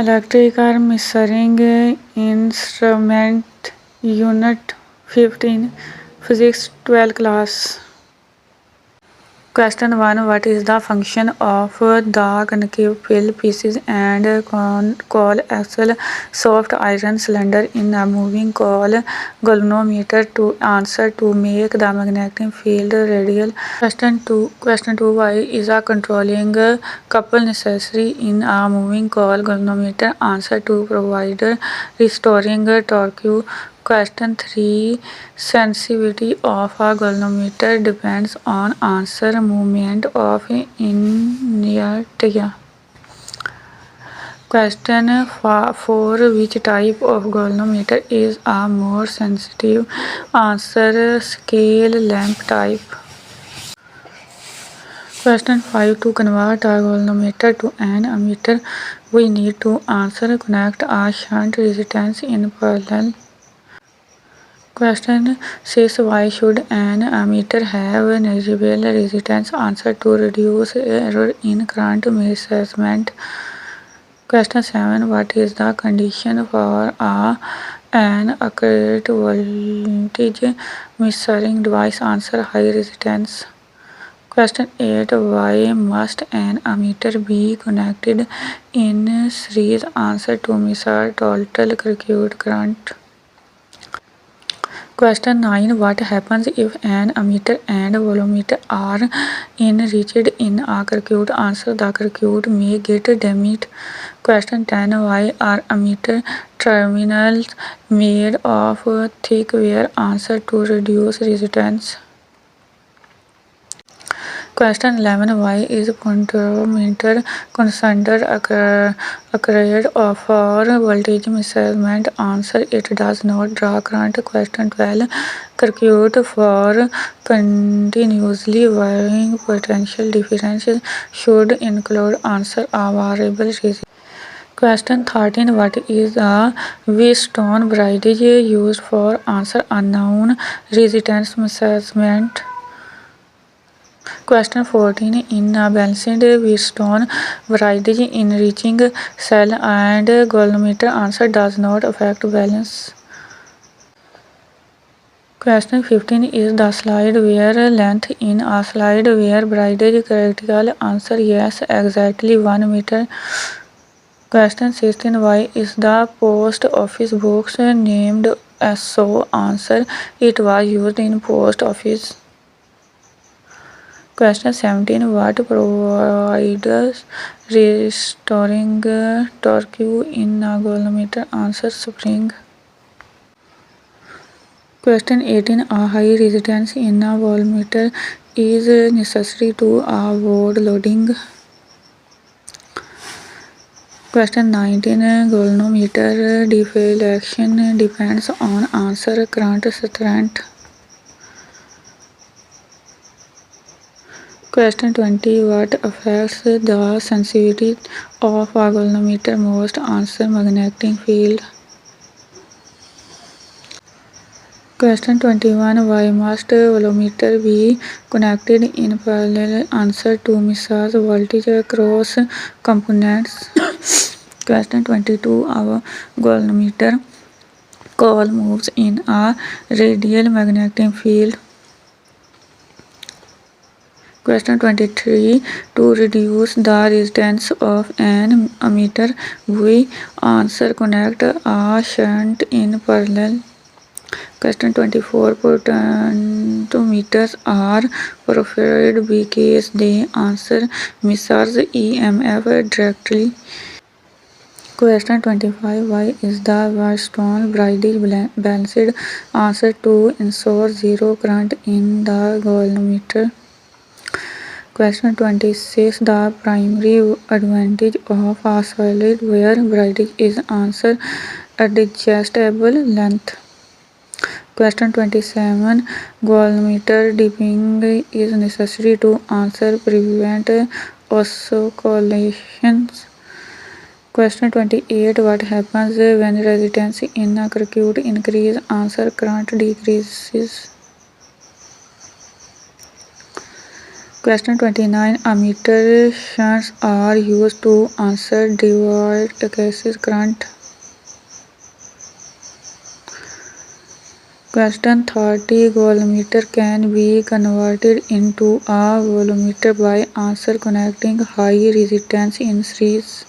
Electrical Measuring Instrument Unit 15 Physics 12 class. Question 1. What is the function of the concave fill pieces and coaxial soft iron cylinder in a moving coil galvanometer? To answer, to make the magnetic field radial. Question 2. Why is a controlling couple necessary in a moving coil galvanometer? Answer, to provide restoring torque. Question 3. Sensitivity of a galvanometer depends on answer, movement of inertia. Question 4. Which type of galvanometer is a more sensitive? Answer, scale lamp type. Question 5. To convert a galvanometer to an ammeter, we need to answer, connect a shunt resistance in parallel. Question 6. Why should an ammeter have negligible resistance? Answer, to reduce error in current measurement. Question 7. What is the condition for an accurate voltage measuring device? Answer, high resistance. Question 8. Why must an ammeter be connected in series? Answer, to measure total circuit current. Question 9. What happens if an ammeter and voltmeter are enriched in a circuit? Answer, the circuit may get damaged. Question 10. Why are ammeter terminals made of thick wire? Answer, to reduce resistance. Question 11. Why is potentiometer considered accurate for voltage measurement? Answer, it does not draw current. Question 12. Circuit for continuously varying potential difference should include. Answer, a variable resistance. Question 13. What is a Wheatstone bridge used for? Answer, unknown resistance measurement. Question 14. In a balanced Wheatstone bridge, enriching cell and galvanometer answer does not affect balance. Question 15. Is the slide wear length in a slide wear bridge critical? Answer, yes, exactly 1 meter. Question 16. Why is the post office box named so? Answer, it was used in post office. Question 17. What provides restoring torque in a galvanometer? Answer, spring. Question 18. A high resistance in a voltmeter is necessary to avoid loading. Question 19. Galvanometer deflection depends on. Answer, current strength. Question 20. What affects the sensitivity of a galvanometer most? Answer, magnetic field. Question 21. Why must voltmeter be connected in parallel? Answer, to measure voltage across components. Question 22. Our galvanometer coil moves in a radial magnetic field. Question 23. To reduce the resistance of an ammeter, we answer, connect a shunt in parallel. Question 24. Potentiometers are preferred because they answer measures EMF directly. Question 25. Why is the Wheatstone bridge balanced? Answer, to ensure zero current in the galvanometer. Question 26. The primary advantage of a solid wire bridge is. Answer, adjustable length. Question 27. Galvanometer dipping is necessary to. Answer, prevent oscillations. Question 28. What happens when resistance in a circuit increases? Answer, current decreases. Question 29. Ammeter shunts are used to answer divide cases current. Question 30. Voltmeter can be converted into a voltmeter by answer connecting high resistance in series.